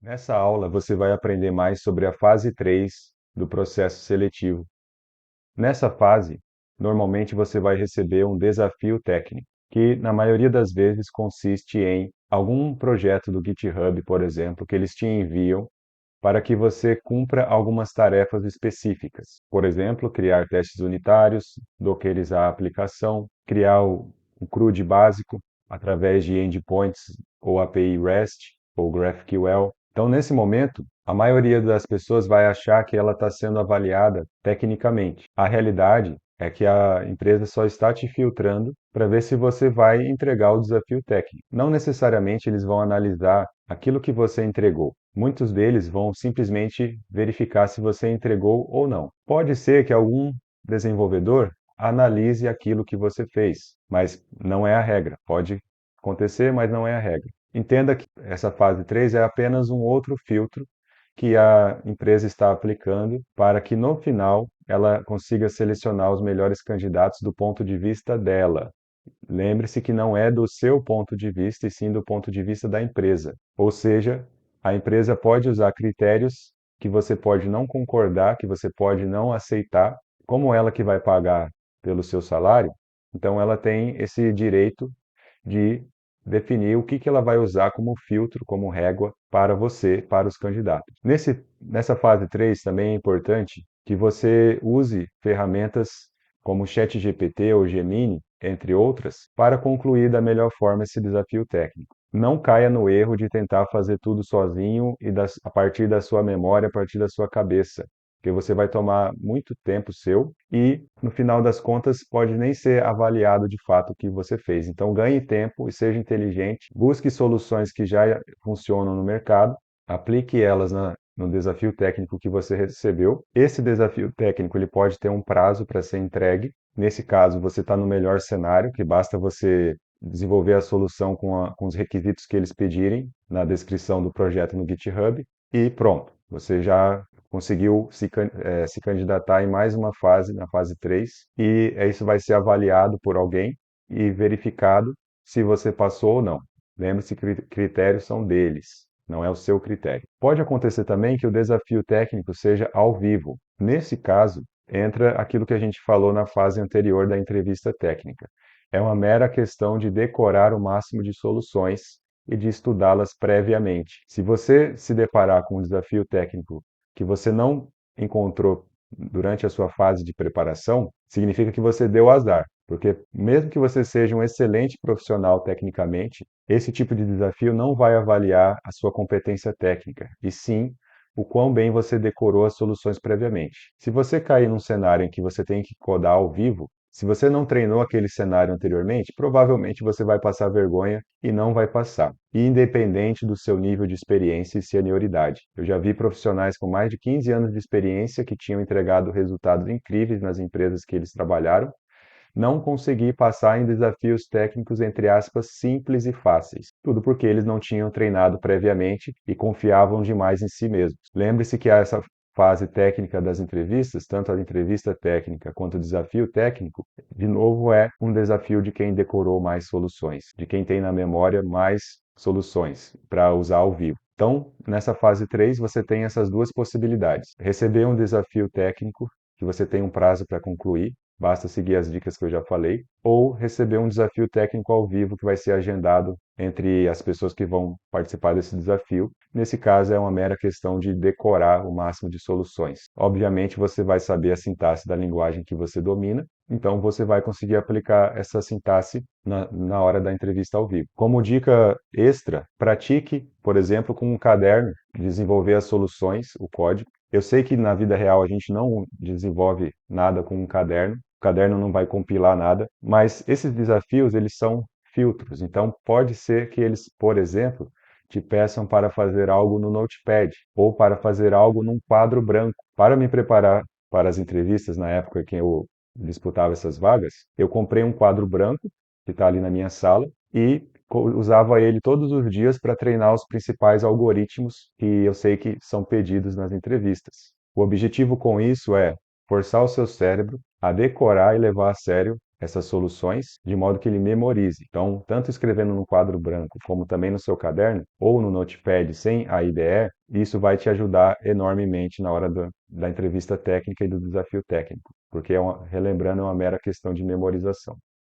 Nessa aula, você vai aprender mais sobre a fase 3 do processo seletivo. Nessa fase, normalmente você vai receber um desafio técnico, que na maioria das vezes consiste em algum projeto do GitHub, por exemplo, que eles te enviam para que você cumpra algumas tarefas específicas. Por exemplo, criar testes unitários, dockerizar a aplicação, criar o CRUD básico através de endpoints ou API REST ou GraphQL. Então, nesse momento, a maioria das pessoas vai achar que ela está sendo avaliada tecnicamente. A realidade é que a empresa só está te filtrando para ver se você vai entregar o desafio técnico. Não necessariamente eles vão analisar aquilo que você entregou. Muitos deles vão simplesmente verificar se você entregou ou não. Pode ser que algum desenvolvedor analise aquilo que você fez, mas não é a regra. Pode acontecer, mas não é a regra. Entenda que essa fase 3 é apenas um outro filtro que a empresa está aplicando para que no final ela consiga selecionar os melhores candidatos do ponto de vista dela. Lembre-se que não é do seu ponto de vista, e sim do ponto de vista da empresa. Ou seja, a empresa pode usar critérios que você pode não concordar, que você pode não aceitar, como ela que vai pagar pelo seu salário, então ela tem esse direito de definir o que ela vai usar como filtro, como régua para você, para os candidatos. Nessa fase 3 também é importante que você use ferramentas como o ChatGPT ou Gemini, entre outras, para concluir da melhor forma esse desafio técnico. Não caia no erro de tentar fazer tudo sozinho e a partir da sua memória, a partir da sua cabeça, porque você vai tomar muito tempo seu e, no final das contas, pode nem ser avaliado de fato o que você fez. Então, ganhe tempo e seja inteligente, busque soluções que já funcionam no mercado, aplique elas no desafio técnico que você recebeu. Esse desafio técnico ele pode ter um prazo para ser entregue. Nesse caso, você está no melhor cenário, que basta você desenvolver a solução com os requisitos que eles pedirem na descrição do projeto no GitHub e pronto. Você já conseguiu se candidatar em mais uma fase, na fase 3, e isso vai ser avaliado por alguém e verificado se você passou ou não. Lembre-se que critérios são deles, não é o seu critério. Pode acontecer também que o desafio técnico seja ao vivo. Nesse caso, entra aquilo que a gente falou na fase anterior da entrevista técnica. É uma mera questão de decorar o máximo de soluções e de estudá-las previamente. Se você se deparar com um desafio técnico que você não encontrou durante a sua fase de preparação, significa que você deu azar. Porque, mesmo que você seja um excelente profissional tecnicamente, esse tipo de desafio não vai avaliar a sua competência técnica, e sim o quão bem você decorou as soluções previamente. Se você cair num cenário em que você tem que codar ao vivo, se você não treinou aquele cenário anteriormente, provavelmente você vai passar vergonha e não vai passar, independente do seu nível de experiência e senioridade. Eu já vi profissionais com mais de 15 anos de experiência que tinham entregado resultados incríveis nas empresas que eles trabalharam, não conseguir passar em desafios técnicos, entre aspas, simples e fáceis. Tudo porque eles não tinham treinado previamente e confiavam demais em si mesmos. Lembre-se que essa fase técnica das entrevistas, tanto a entrevista técnica quanto o desafio técnico, de novo é um desafio de quem decorou mais soluções, de quem tem na memória mais soluções para usar ao vivo. Então, nessa fase 3, você tem essas duas possibilidades: receber um desafio técnico, que você tem um prazo para concluir, basta seguir as dicas que eu já falei, ou receber um desafio técnico ao vivo que vai ser agendado entre as pessoas que vão participar desse desafio. Nesse caso, é uma mera questão de decorar o máximo de soluções. Obviamente, você vai saber a sintaxe da linguagem que você domina, então você vai conseguir aplicar essa sintaxe na hora da entrevista ao vivo. Como dica extra, pratique, por exemplo, com um caderno, desenvolver as soluções, o código. Eu sei que na vida real a gente não desenvolve nada com um caderno, o caderno não vai compilar nada, mas esses desafios, eles são filtros. Então, pode ser que eles, por exemplo, te peçam para fazer algo no Notepad ou para fazer algo num quadro branco. Para me preparar para as entrevistas, na época que eu disputava essas vagas, eu comprei um quadro branco que está ali na minha sala e usava ele todos os dias para treinar os principais algoritmos que eu sei que são pedidos nas entrevistas. O objetivo com isso é forçar o seu cérebro a decorar e levar a sério essas soluções de modo que ele memorize. Então, tanto escrevendo no quadro branco, como também no seu caderno ou no Notepad sem a IDE, isso vai te ajudar enormemente na hora da entrevista técnica e do desafio técnico, porque, relembrando, é uma mera questão de memorização.